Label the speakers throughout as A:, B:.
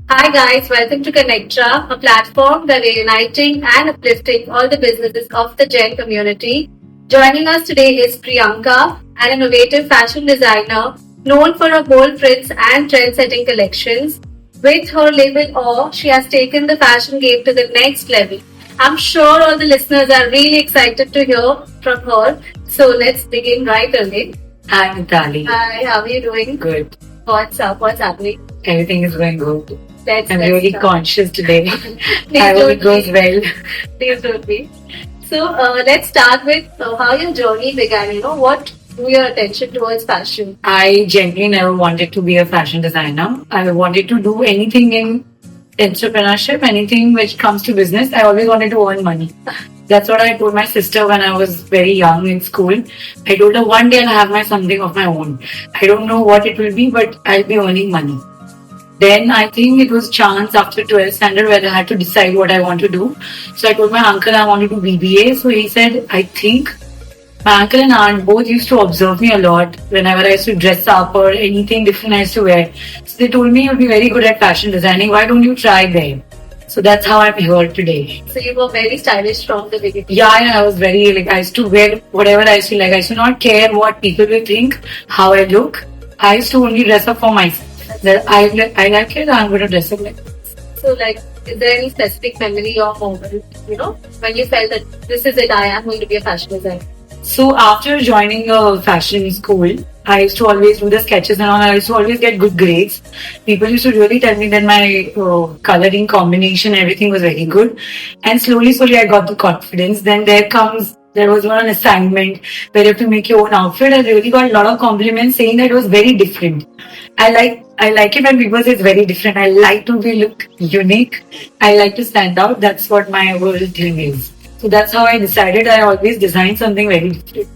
A: Hi guys, welcome to Connectra, a platform that is uniting and uplifting all the businesses of the Gen community. Joining us today is Priyanka, an innovative fashion designer known for her bold prints and trend-setting collections. With her label Awe, she has taken the fashion game to the next level. I'm sure all the listeners are really excited to hear from her. So let's begin right away.
B: Hi, Mitali.
A: Hi, how are you doing?
B: Good.
A: What's up? What's happening?
B: Everything is going good. I'm
A: Let's
B: really
A: start.
B: conscious today.
A: Please
B: I hope
A: don't
B: it goes
A: be.
B: well.
A: Please don't be. So let's start with how your journey began. What drew your attention towards fashion?
B: I genuinely never wanted to be a fashion designer. I wanted to do anything in entrepreneurship, anything which comes to business. I always wanted to earn money. That's what I told my sister when I was very young in school. I told her one day I'll have my something of my own. I don't know what it will be, but I'll be earning money. Then I think it was chance after 12th standard where I had to decide what I want to do. So I told my uncle I want to do BBA. So he said, I think my uncle and aunt both used to observe me a lot whenever I used to dress up or anything different I used to wear. So they told me you'll be very good at fashion designing. Why don't you try there? So that's how I'm here today.
A: So you were very stylish from the beginning.
B: Yeah, I was very like I used to wear whatever I used to like. I used to not care what people will think, how I look. I used to only dress up for myself. That I like it. I'm going to dress up like.
A: So like, is there any specific memory or moment, when you felt that this is it, I am going to be a fashion designer?
B: So after joining a fashion school, I used to always do the sketches and all. I used to always get good grades. People used to really tell me that my coloring combination, everything was very good. And slowly, I got the confidence. Then there was one assignment where you have to make your own outfit. I really got a lot of compliments saying that it was very different. I like it when people say it's very different. I like to be look unique. I like to stand out. That's what my whole thing is. So that's how I decided I always design something very different.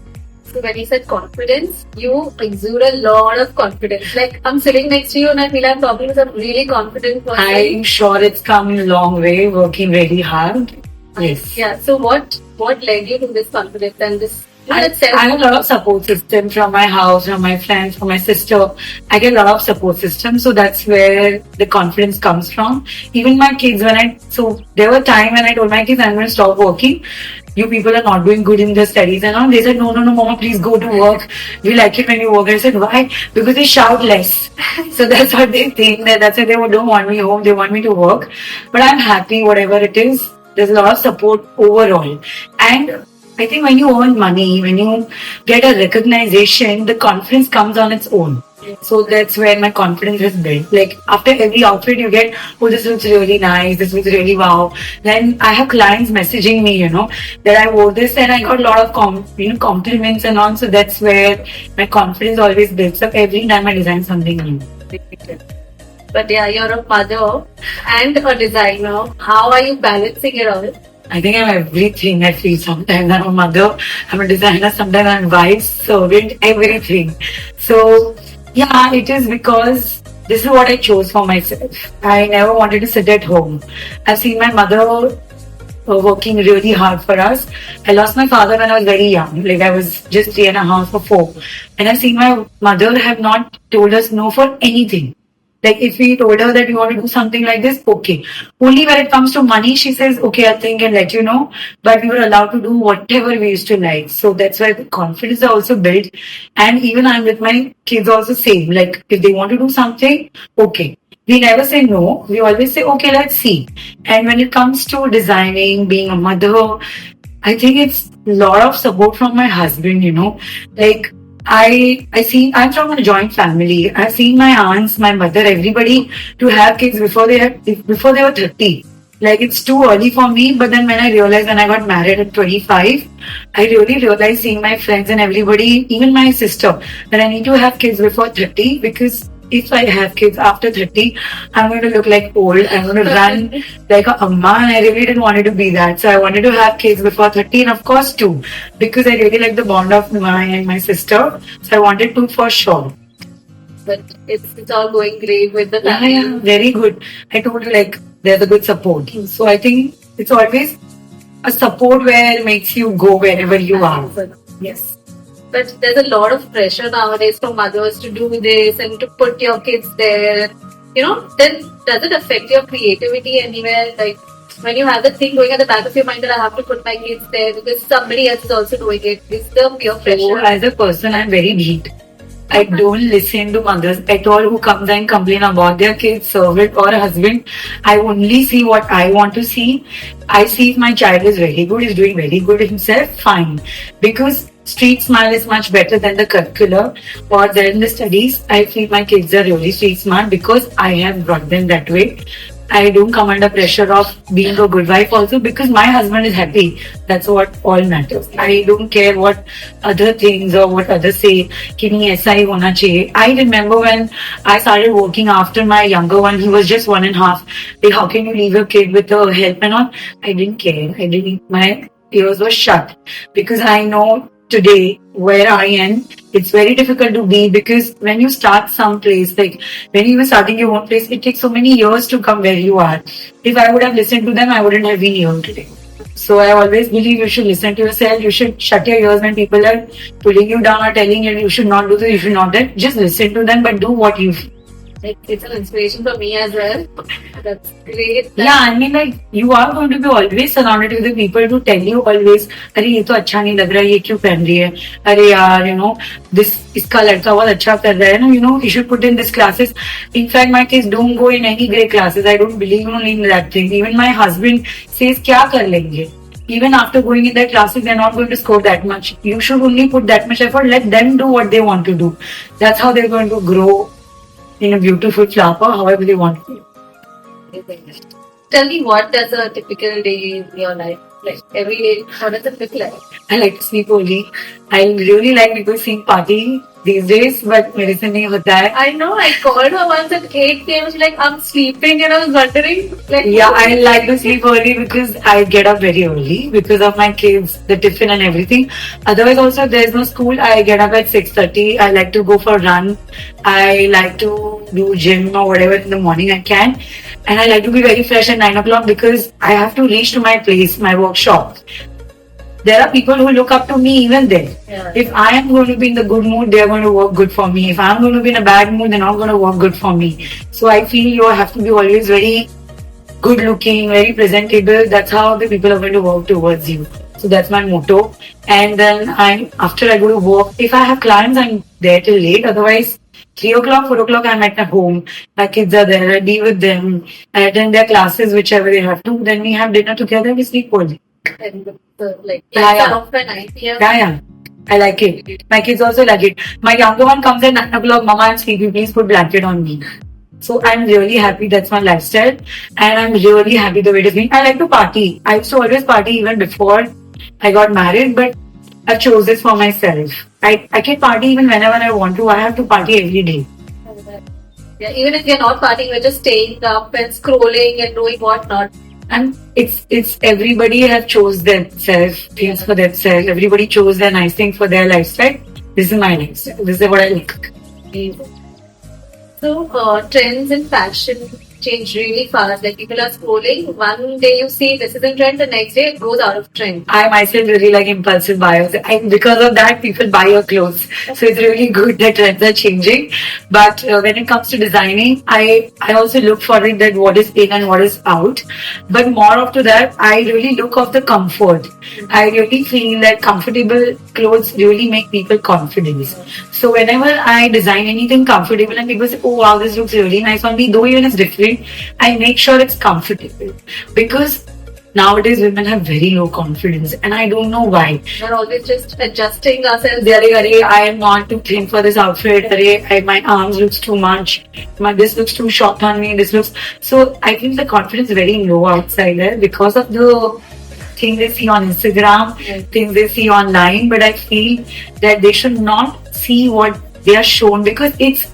A: So when you said confidence, you exude a lot of confidence. Like I'm sitting next to you and I feel I'm talking to some really confident person.
B: I'm sure it's come a long way, working really hard. Yes.
A: Yeah. So what led you to this confidence and this?
B: I have a lot of support system from my house, from my friends, from my sister. I get a lot of support system, so that's where the confidence comes from. Even my kids, there were time when I told my kids I'm going to stop working. You people are not doing good in the studies and all. They said, no, mama, please go to work. We like it when you work. I said, why? Because they shout less. So that's what they think. That's why they don't want me home. They want me to work. But I'm happy, whatever it is. There's a lot of support overall. And I think when you earn money, when you get a recognition, the confidence comes on its own. So that's where my confidence is built. Like after every outfit you get, oh, this looks really nice, this looks really wow. Then I have clients messaging me, that I wore this and I got a lot of compliments and all. So that's where my confidence always builds up every time I design something new.
A: But yeah, you're a mother and a designer. How are you balancing it all?
B: I think I'm everything. I feel sometimes I'm a mother, I'm a designer, sometimes I'm a wife, servant, everything. So yeah, it is because this is what I chose for myself. I never wanted to sit at home. I've seen my mother working really hard for us. I lost my father when I was very young, like I was just 3.5 or 4. And I've seen my mother have not told us no for anything. Like if we told her that we want to do something like this, okay. Only when it comes to money, she says, okay, I'll think and let you know. But we were allowed to do whatever we used to like. So that's why the confidence is also built. And even I'm with my kids also same. Like if they want to do something, okay. We never say no. We always say, okay, let's see. And when it comes to designing, being a mother, I think it's a lot of support from my husband. Like I see I'm from a joint family. I've seen my aunts, my mother, everybody to have kids before they were 30. Like it's too early for me, but then when I got married at 25, I really realized seeing my friends and everybody, even my sister, that I need to have kids before 30 because if I have kids after 30, I'm going to look like old. I'm going to run like a amma, and I really didn't want it to be that. So I wanted to have kids before 30, and of course two, because I really like the bond of mine and my sister. So I wanted two for sure.
A: But it's all going great with the
B: Yeah,
A: family.
B: yeah, very good. I told you like there's a good support. So I think it's always a support where it makes you go wherever you are. Yes.
A: But there's a lot of pressure nowadays for mothers to do this and to put your kids there. then does it affect your creativity anywhere? Like when you have the thing going at the back of your mind that I have to put my kids there because somebody else is also doing it. Is the peer pressure?
B: So as a person, I'm very neat. I don't listen to mothers at all who comes and complain about their kids, servant or husband. I only see what I want to see. I see if my child is very good, is doing very good himself, fine. Because street smart is much better than the curricular or than the studies. I feel my kids are really street smart because I have brought them that way. I don't come under pressure of being a good wife also because my husband is happy. That's what all matters. I don't care what other things or what others say. कि नहीं ऐसा ही होना चाहिए. I remember when I started working after my younger one, he was just 1.5. Like, how can you leave your kid with a help and all? I didn't care. My ears were shut because I know today where I am, it's very difficult to be because when you start some place, like when you were starting your own place, it takes so many years to come where you are. If I would have listened to them, I wouldn't have been here today. So I always believe you should listen to yourself. You should shut your ears when people are pulling you down or telling you should not do this, you should not do that. Just listen to them, but do what you feel.
A: It's an inspiration for me as well. That's great.
B: Yeah, I mean, like you are going to be always surrounded with the people to tell you always, अरे ये तो अच्छा नहीं लग रहा है, ये क्यों पहन रही है? अरे यार, this इसका लड़का बहुत अच्छा कर रहा है ना, you should put in this classes. In fact, my kids don't go in any great classes. I don't believe in that thing. Even my husband says, क्या कर लेंगे? Even after going in their classes, they're not going to score that much. You should only put that much effort. Let them do what they want to do. That's how they're going to grow in a beautiful flower, however they want to.
A: Tell me, what does a typical day in your life like? Every day, what does it look like?
B: I like to sleep only. I really like people seeing party these days, but मेरे से नहीं होता है.
A: I know. I called her once at 8 p.m. She's like, I'm sleeping, and I was wondering. Like,
B: Yeah, I like to sleep early because I get up very early because of my kids, the tiffin and everything. Otherwise, also if there's no school, I get up at 6:30. I like to go for a run. I like to do gym or whatever in the morning I can. And I like to be very fresh at 9 o'clock because I have to reach to my place, my workshop. There are people who look up to me even then.
A: Yeah.
B: If I am going to be in the good mood, they are going to work good for me. If I am going to be in a bad mood, they're not going to work good for me. So I feel you have to be always very good looking, very presentable. That's how the people are going to work towards you. So that's my motto. And then after I go to work, if I have clients, I'm there till late. Otherwise, 3 o'clock, 4 o'clock, I'm at my home. My kids are there. I be with them. I attend their classes, whichever they have to. Then we have dinner together. We sleep early.
A: And
B: Yeah.
A: off by 9 p.m.
B: Yeah. I like it. My kids also like it. My younger one comes at 9 o'clock. Mama, I'm sleepy. Please put blanket on me. So I'm really happy. That's my lifestyle. And I'm really happy the way it is being. I like to party. I used to always party even before I got married, but I chose this for myself. I can party even whenever I want to. I have to party every day.
A: Yeah, even if you're not partying, we're just staying up and scrolling and doing whatnot.
B: And it's everybody have chose themselves, things for themselves. Everybody chose their nice thing for their lifestyle. This is my lifestyle. This is what I like.
A: So trends in fashion change really fast. Like people are scrolling. One day you see this is in trend, the next day it goes out of trend.
B: I myself really like impulsive buyers. And because of that, people buy your clothes. So it's really good that trends are changing. But when it comes to designing, I also look for it that what is in and what is out. But more after that, I really look of the comfort. I really feel that comfortable clothes really make people confident. So whenever I design anything comfortable and people say, oh wow, this looks really nice on me, though even it's different, I make sure it's comfortable. Because nowadays women have very low confidence and I don't know why.
A: We're always just adjusting ourselves.
B: I am not too thin for this outfit. My arms looks too much. This looks too short on me. So I think the confidence is very low outside there because of the things they see on Instagram, things they see online. But I feel that they should not see what they are shown because it's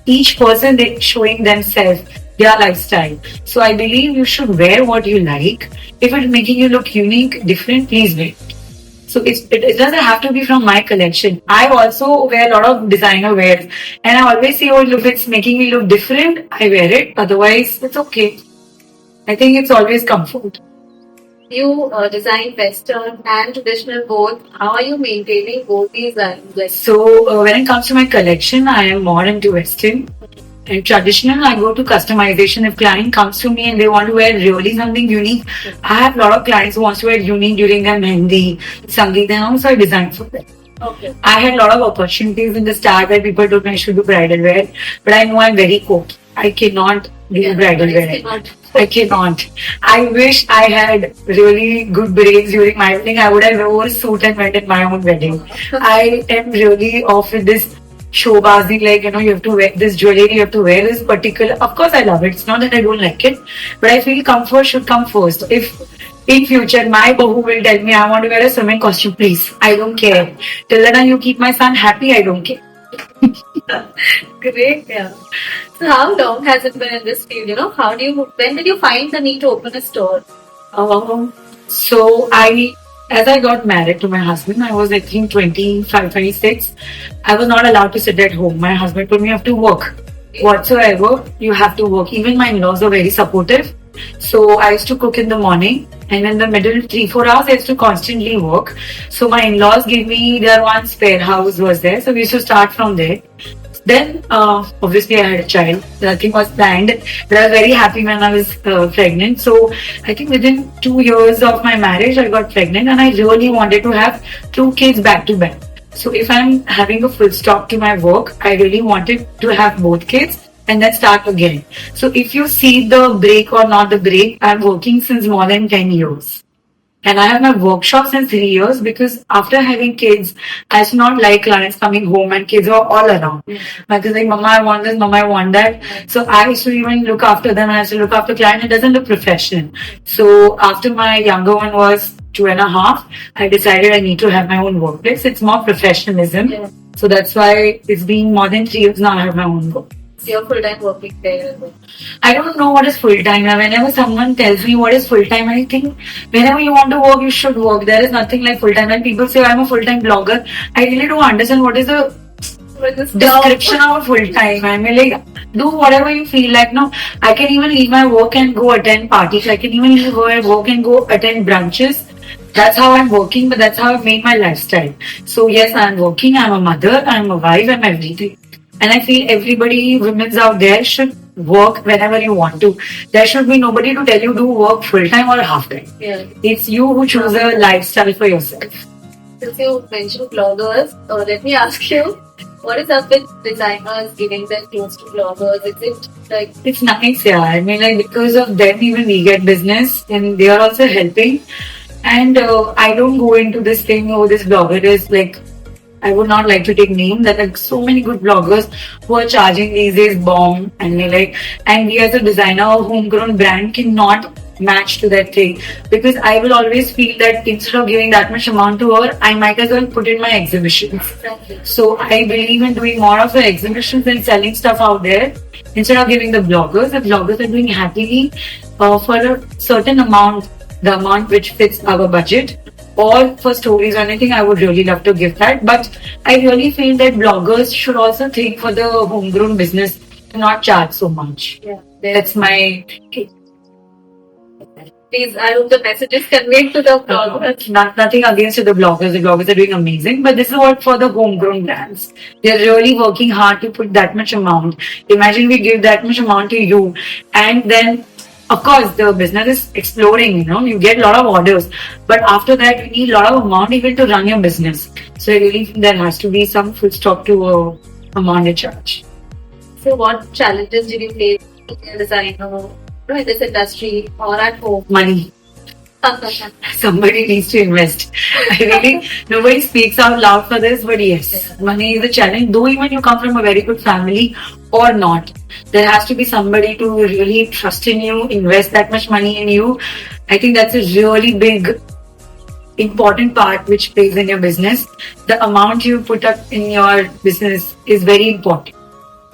B: each person they showing themselves their lifestyle. So I believe you should wear what you like. If it's making you look unique, different, please wear it. So it doesn't have to be from my collection. I also wear a lot of designer wears. And I always say, oh, if it's making me look different, I wear it. Otherwise, it's okay. I think it's always comfort.
A: You design Western and traditional both. How are you maintaining both these values?
B: So when it comes to my collection, I am more into Western. And traditional, I go to customization. If client comes to me and they want to wear really something unique, I have a lot of clients who wants to wear unique during their mehendi, sangeet, and also I design for them.
A: Okay.
B: I had a lot of opportunities in the start where people told me I should do bridal wear, but I know I'm very cocky. I cannot do bridal wear. I cannot. I wish I had really good braids during my wedding. I would have wore a suit and went at my own wedding. I am really off with this showbazi, like, you have to wear this jewelry, you have to wear this particular. Of course, I love it. It's not that I don't like it, but I feel comfort should come first. If in future my bahu will tell me I want to wear a swimming costume, please, I don't care. Till then you keep my son happy, I don't care.
A: Great, yeah. So how long has it been in this field? When did you find the need to open a store?
B: So as I got married to my husband, I was I think 25, 26. I was not allowed to sit at home. My husband told me you have to work. Whatsoever, you have to work. Even my in-laws were very supportive. So I used to cook in the morning, and in the middle 3-4 hours I used to constantly work. So my in-laws gave me their one spare house was there. So we used to start from there. Then obviously I had a child. Nothing was planned, but I was very happy when I was pregnant. So I think within 2 years of my marriage I got pregnant, and I really wanted to have 2 kids back to back. So if I'm having a full stop to my work, I really wanted to have both kids and then start again. So if you see the break or not the break, I'm working since more than 10 years. And I have my workshop since 3 years because after having kids, I used to not like clients coming home and kids were all around. Because like, Mama, I want this, Mama, I want that. So I used to even look after them. I used to look after clients. It doesn't look professional. So after my younger one was 2.5, I decided I need to have my own workplace. It's more professionalism.
A: Yeah.
B: So that's why it's been more than 3 years now I have my own work.
A: So you're full-time working there.
B: I don't know what is full-time. Whenever someone tells me what is full-time, I think whenever you want to work, you should work. There is nothing like full-time. When people say I'm a full-time blogger, I really don't understand what is the description of full-time. I mean, like, do whatever you feel like. No, I can even leave my work and go attend parties. I can even leave my work and go attend brunches. That's how I'm working, but that's how I've made my lifestyle. So yes, I'm working. I'm a mother. I'm a wife. I'm everything. And I feel everybody, women's out there, should work whenever you want to. There should be nobody to tell you to work full-time or half-time.
A: Yeah.
B: It's you who choose a lifestyle for yourself.
A: Since you mentioned bloggers, let me ask you, what is up with designers giving their clothes to bloggers? Is it like...
B: It's nice, yeah. I mean, like, because of them, even we get business and they are also helping. And I don't go into this thing, this blogger is like... I would not like to take name. There are so many good bloggers who are charging these days bomb, and we as a designer or homegrown brand cannot match to that thing, because I will always feel that instead of giving that much amount to her, I might as well put in my exhibitions.
A: Exactly.
B: So I believe in doing more of the exhibitions and selling stuff out there instead of giving the bloggers. The bloggers are doing happily for a certain amount, the amount which fits our budget. Or for stories or anything, I would really love to give that. But I really feel that bloggers should also think for the homegrown business to not charge so much.
A: Yeah.
B: That's my...
A: Please, I hope the message is conveyed to the bloggers.
B: Nothing against the bloggers. The bloggers are doing amazing. But this is what for the homegrown brands. They're really working hard to put that much amount. Imagine we give that much amount to you, and then of course, the business is exploding, you get a lot of orders. But after that, you need a lot of amount even to run your business. So I really think there has to be some full stop to amount they charge.
A: So what challenges did you face as a designer in this industry or at home?
B: Money. Somebody needs to invest. Nobody speaks out loud for this, but yes, money is a challenge. Though even you come from a very good family or not, there has to be somebody to really trust in you, invest that much money in you. I think that's a really big, important part which plays in your business. The amount you put up in your business is very important.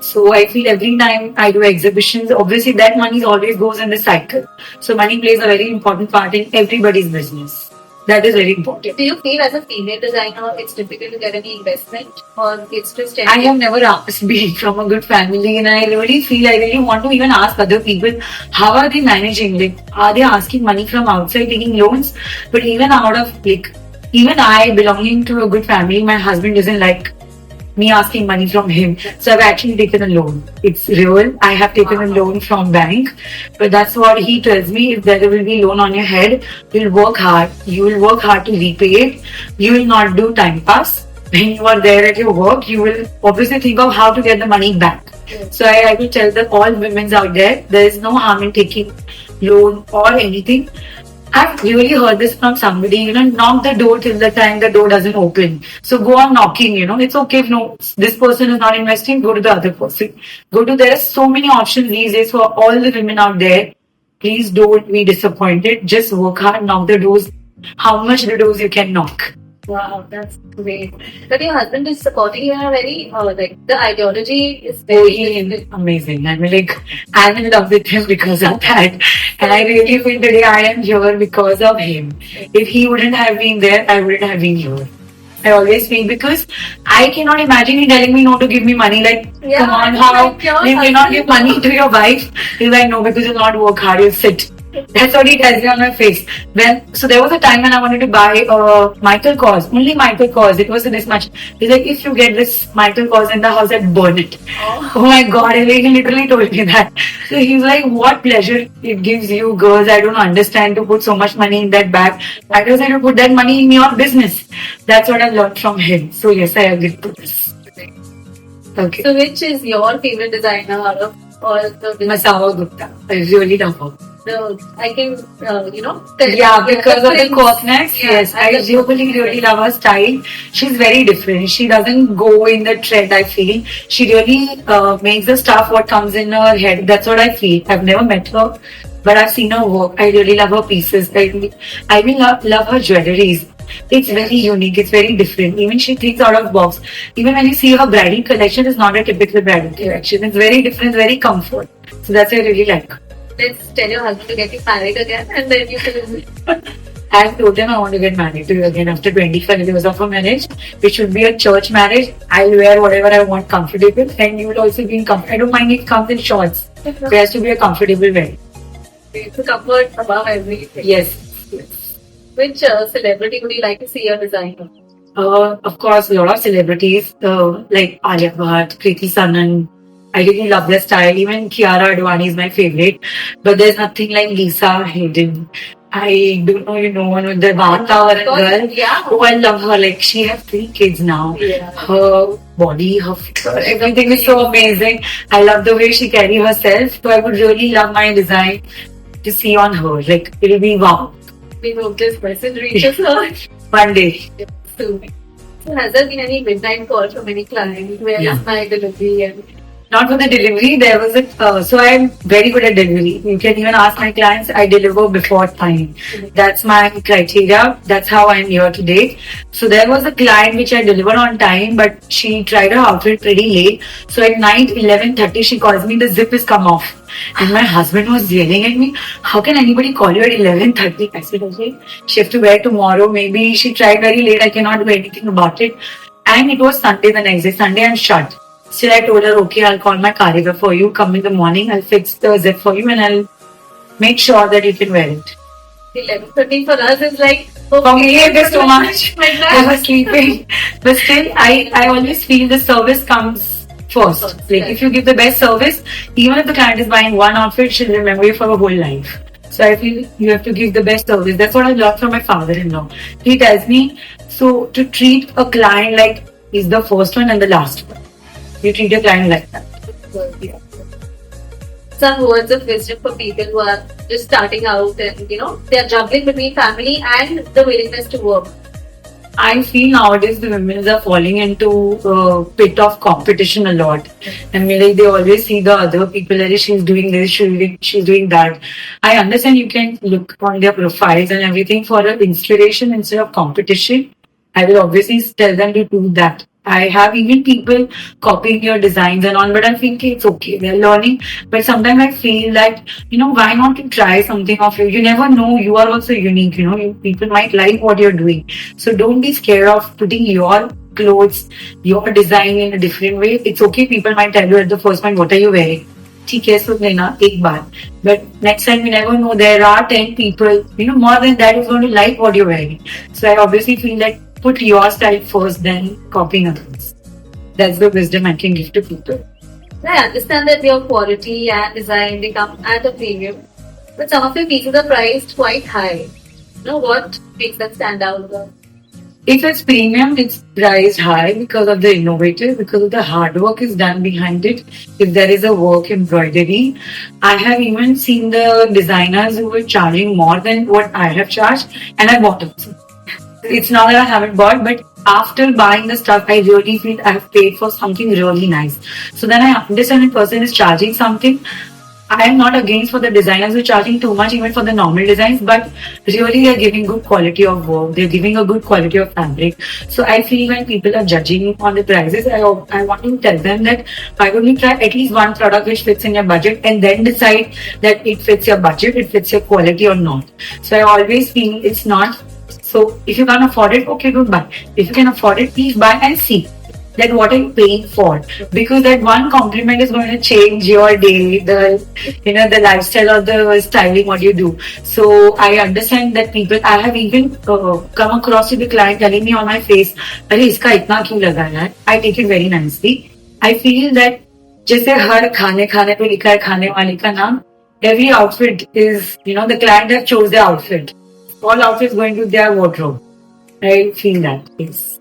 B: So I feel every time I do exhibitions, obviously that money always goes in the cycle. So money plays a very important part in everybody's business. That is very important.
A: Do you feel as a female designer it's difficult to get any investment, or it's just...
B: I have never asked, being from a good family, and I really feel I really want to even ask other people, how are they managing? Like, are they asking money from outside, taking loans? But even out of, even I belonging to a good family, my husband doesn't like me asking money from him. So I've actually taken a loan. It's real. I have taken a loan from bank, but that's what he tells me. If there will be loan on your head, you'll work hard. You will work hard to repay it. You will not do time pass. When you are there at your work, you will obviously think of how to get the money back. So I will tell that all women out there is no harm in taking loan or anything. I've really heard this from somebody, knock the door till the time the door doesn't open. So go on knocking, it's okay if no, this person is not investing, go to the other person. There are so many options these days for all the women out there. Please don't be disappointed. Just work hard, knock the doors, how much the doors you can knock.
A: Wow, that's great. But your husband is supporting you in a very, the ideology is
B: very amazing. I'm in love with him because of that. And I really feel today I am here because of him. If he wouldn't have been there, I wouldn't have been here. I always feel because I cannot imagine he telling me no to give me money. Come on, how? You cannot give money to your wife. He's like, no, because you'll not work hard, you'll sit. That's what he tells me on my face. So there was a time when I wanted to buy Michael Kors, only Michael Kors. It was this much. He's like, if you get this Michael Kors in the house, I'd burn it. Oh my God, he literally told me that. So he's like, what pleasure it gives you girls. I don't understand to put so much money in that bag. I just had to put that money in your business. That's what I learned from him. So yes, I agree to this. Okay.
A: So which is your favorite designer out of all the
B: Masawa Gupta. I really love her.
A: I can,
B: yeah, because of the quirkiness. Yes, I really love her style. She's very different. She doesn't go in the trend, I feel. She really makes the stuff what comes in her head. That's what I feel. I've never met her, but I've seen her work. I really love her pieces. I really love her jewelries. It's very unique. It's very different. Even she thinks out of box. Even when you see her bridal collection, it's not a typical bridal collection. It's very different, very comfort. So that's what I really like.
A: Let's tell your husband to get you married again, and then you can.
B: I told him I want to get married to you again after 25 years of a marriage, which should be a church marriage. I'll wear whatever I want comfortable, and you will also be in comfort. I don't mind if it comes in shorts. It has to be a comfortable wear.
A: It's a comfort above everything.
B: Yes.
A: Which celebrity would you like to see your designer?
B: Of course, a lot of celebrities like Alia Bhatt, Kriti Sanon. I really love their style. Even Kiara Advani is my favorite. But there's nothing like Lisa Hayden. I don't know, with the Vatavaran girl.
A: Yeah.
B: Oh, I love her. She has 3 kids now.
A: Yeah.
B: Her body, her figure, everything is so amazing. I love the way she carries herself. So I would really love my design to see on her. It'll be wow.
A: We hope this message reaches her.
B: One day.
A: So has there been any midnight call from any client? Where is my delivery? And
B: not for the delivery, there was so I'm very good at delivery. You can even ask my clients, I deliver before time. That's my criteria. That's how I'm here today. So there was a client which I delivered on time, but she tried her outfit pretty late. So at night, 11:30, she calls me, the zip is come off. And my husband was yelling at me, how can anybody call you at 11:30? I said, okay, she have to wear tomorrow. Maybe she tried very late. I cannot do anything about it. And it was Sunday the next day. Sunday I'm shut. Still, I told her, okay, I'll call my karigar for you. Come in the morning, I'll fix the zip for you and I'll make sure that you can wear it.
A: 11:30 for us is like,
B: okay, for me it is too much. I was sleeping. But still, I always feel the service comes first. If you give the best service, even if the client is buying one outfit, she'll remember you for her whole life. So I feel you have to give the best service. That's what I learned from my father-in-law. He tells me, so to treat a client like he's the first one and the last one. You treat a client like that.
A: Some words of wisdom for people who are just starting out and they are juggling between family and the willingness to work.
B: I feel nowadays the women are falling into a pit of competition a lot. I mean, they always see the other people that she's doing this, she's doing that. I understand you can look on their profiles and everything for an inspiration instead of competition. I will obviously tell them to do that. I have even people copying your designs and all, but I think it's okay. They're learning. But sometimes I feel that, why not to try something of you? You never know. You are also unique. People might like what you're doing. So don't be scared of putting your clothes, your design in a different way. It's okay. People might tell you at the first point, what are you wearing? ठीक है सुन लेना एक बार but next time you never know, there are 10 people more than that is going to like what you're wearing. So I obviously feel like put your style first, then copying others. that's the wisdom I can give to people.
A: I understand that your quality and design they come at a premium, but some of your pieces are priced quite high. What makes them stand out?
B: If it's premium, it's priced high because of the innovative, because of the hard work is done behind it. If there is a work embroidery, I have even seen the designers who were charging more than what I have charged, and I bought it. It's not that I haven't bought, but after buying the stuff, I really feel I have paid for something really nice. So then I understand a person is charging something. I am not against for the designers who are charging too much even for the normal designs, but really they're giving good quality of work. They're giving a good quality of fabric. So I feel when people are judging on the prices, I want to tell them that why don't you try at least one product which fits in your budget and then decide that it fits your budget, it fits your quality or not. So I always feel it's not. So if you can't afford it, okay, don't buy. If you can afford it, please buy and see that what are you paying for, because that one compliment is going to change your day, the lifestyle or the styling what you do. So I understand that people, I have even come across with the client telling me on my face, अरे इसका इतना क्यों लगा यार? I take it very nicely. I feel that जैसे हर खाने खाने पे लिखा है खाने वाले का नाम, every outfit is, the client have chose their outfit. All outfits going to their wardrobe. I feel that, yes.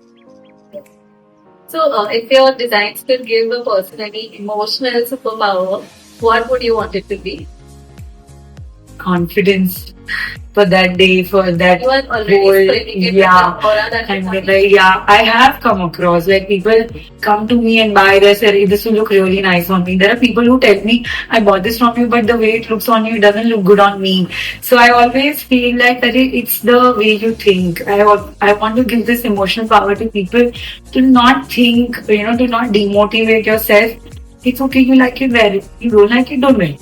A: So, if your designs could give a person any emotional superpower, what would you want it to be?
B: Confidence for that day, for that
A: You are already
B: whole,
A: spreading it
B: yeah.
A: with the aura that
B: And
A: you're
B: yeah, I have come across where people come to me and buy this, this will look really nice on me. There are people who tell me, I bought this from you, but the way it looks on you, it doesn't look good on me. So I always feel like that it's the way you think. I want to give this emotional power to people to not think, to not demotivate yourself. It's okay, you like it, wear it. You don't like it, don't wear it.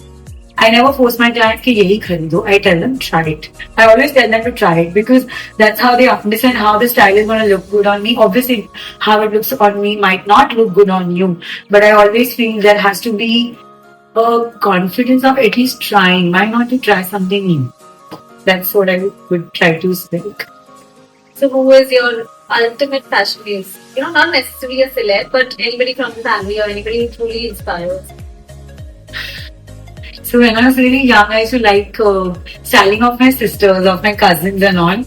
B: I never force my clients कि यही खरीदो. I tell them try it. I always tell them to try it because that's how they understand how the style is going to look good on me. Obviously, how it looks on me might not look good on you, but I always feel there has to be a confidence of at least trying. Why not to try something new? That's what I would try to speak.
A: So, who is your ultimate fashion muse? Not necessarily a celeb, but anybody from the family or anybody who truly inspires.
B: So when I was really young, I used to like styling of my sisters, of my cousins and all.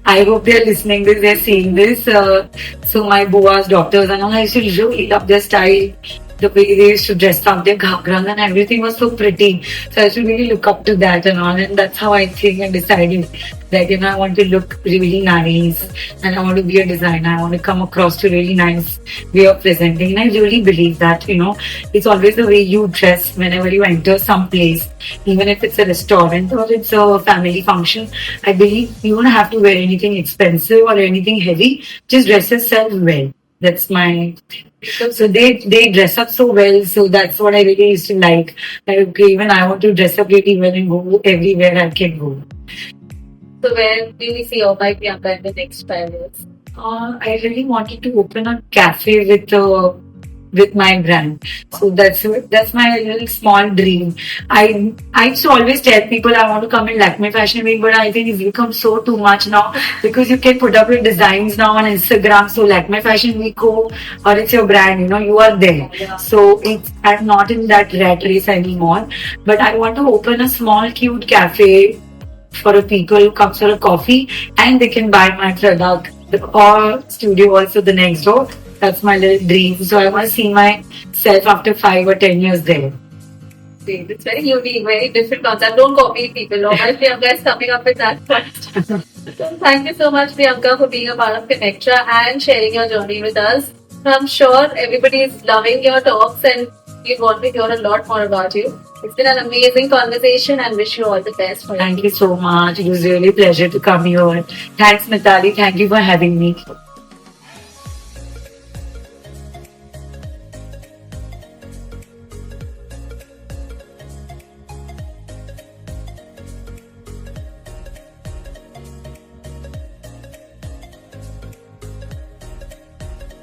B: I hope they're listening this, they're seeing this. So my bua's daughters and all, I used to really love their style. The way they used to dress up, their ghagras and everything was so pretty. So I used to really look up to that and all. And that's how I think and decided that, I want to look really nice and I want to be a designer. I want to come across to really nice way of presenting. And I really believe that, it's always the way you dress whenever you enter some place, even if it's a restaurant or it's a family function. I believe you don't have to wear anything expensive or anything heavy. Just dress yourself well. That's my thing. So they dress up so well, so that's what I really used to like. Okay, even I want to dress up really well and go everywhere I can go.
A: So where do we see Obai Priyanka in the next 5 years?
B: I really wanted to open a cafe with my brand. So that's my little small dream. I used to always tell people I want to come in Lakme Fashion Week, but I think it's become so too much now because you can put up your designs now on Instagram. So Lakme Fashion Week go or it's your brand, you are there.
A: Yeah.
B: So I'm not in that rat race anymore. But I want to open a small cute cafe for a people who comes for a coffee and they can buy my product or studio also the next door. That's my little dream. So I want to see myself after 5 or 10 years there.
A: It's very unique, very different concept. Don't copy people. Obai Priyanka is coming up with that first. So thank you so much, Priyanka, for being a part of Connectra and sharing your journey with us. I'm sure everybody is loving your talks and we want to hear a lot more about you. It's been an amazing conversation and wish you all the best.
B: Thank you so much. It was really a pleasure to come here. Thanks, Mitali. Thank you for having me.